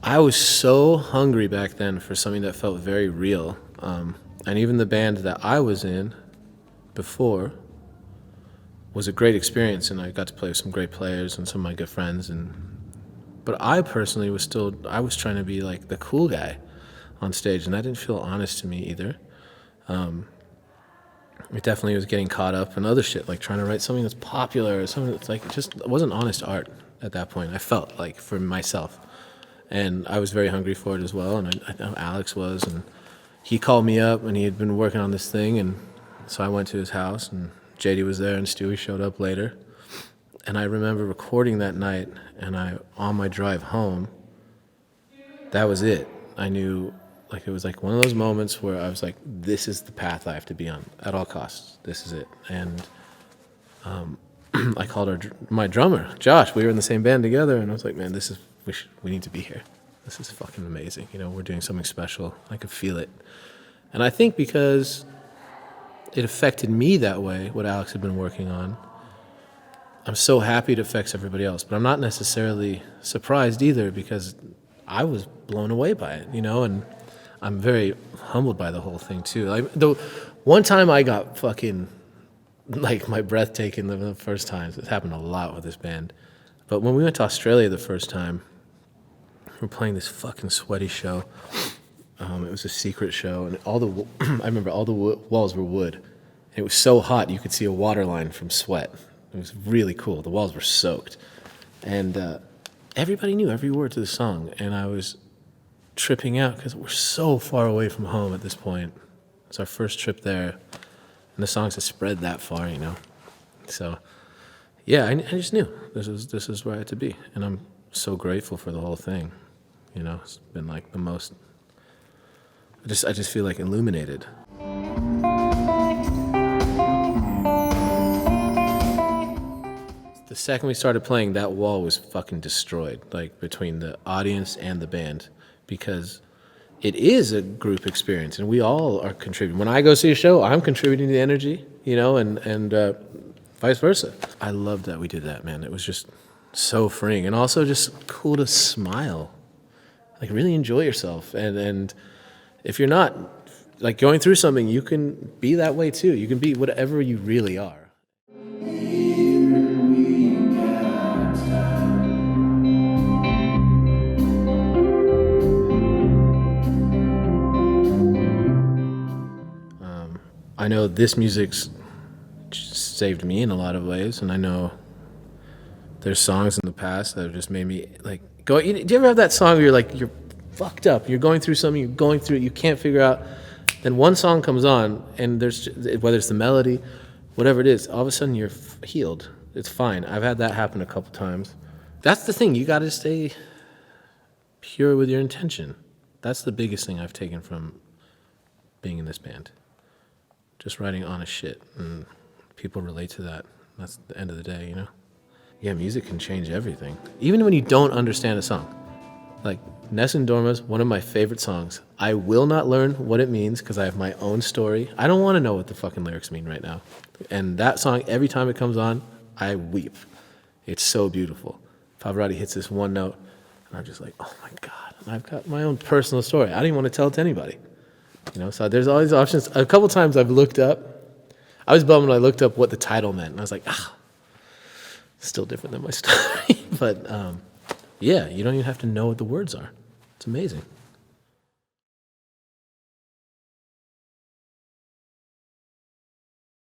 I was so hungry back then for something that felt very real. And even the band that I was in before was a great experience, and I got to play with some great players and some of my good friends. But I personally I was trying to be like the cool guy on stage, and that didn't feel honest to me either. It definitely was getting caught up in other shit, like trying to write something that's popular or something that's like, it wasn't honest art at that point. I felt like for myself. And I was very hungry for it as well, and I know Alex was, and he called me up, and he had been working on this thing, and so I went to his house, and JD was there, and Stewie showed up later. And I remember recording that night, and on my drive home, that was it. I knew, like, it was like one of those moments where I was like, this is the path I have to be on at all costs. This is it. And I called my drummer, Josh. We were in the same band together, and I was like, man, we need to be here. This is fucking amazing. You know, we're doing something special. I could feel it. And I think because it affected me that way, what Alex had been working on, I'm so happy it affects everybody else. But I'm not necessarily surprised either, because I was blown away by it, you know, and I'm very humbled by the whole thing too. Like, the one time I got fucking, like, my breath taken the first time, it happened a lot with this band. But when we went to Australia the first time, we were playing this fucking sweaty show. It was a secret show, and I remember all the walls were wood. It was so hot you could see a water line from sweat. It was really cool. The walls were soaked. And everybody knew every word to the song, and I was tripping out because we're so far away from home at this point. It's our first trip there, and the songs had spread that far, you know. So, yeah, I just knew this is where I had to be, and I'm so grateful for the whole thing. You know, it's been like the most. I just feel like illuminated. The second we started playing, that wall was fucking destroyed, like between the audience and the band, because it is a group experience, and we all are contributing. When I go see a show, I'm contributing to the energy, you know, and vice versa. I loved that we did that, man. It was just so freeing, and also just cool to smile, like really enjoy yourself. And if you're not like going through something, you can be that way too. You can be whatever you really are. I know this music's saved me in a lot of ways, and I know there's songs in the past that have just made me like go. Do you ever have that song where you're fucked up, you're going through something, you're going through it, you can't figure out, then one song comes on, and there's, whether it's the melody, whatever it is, all of a sudden you're healed. It's fine. I've had that happen a couple times. That's the thing. You got to stay pure with your intention. That's the biggest thing I've taken from being in this band. Just writing honest shit, and people relate to that. That's the end of the day, you know? Yeah, music can change everything. Even when you don't understand a song. Like, Nessun Dorma's one of my favorite songs. I will not learn what it means because I have my own story. I don't want to know what the fucking lyrics mean right now. And that song, every time it comes on, I weep. It's so beautiful. Pavarotti hits this one note, and I'm just like, oh my God. And I've got my own personal story. I don't even want to tell it to anybody. You know, so there's all these options. A couple times I've looked up. I was bummed when I looked up what the title meant, and I was like, still different than my story. But yeah, you don't even have to know what the words are. It's amazing.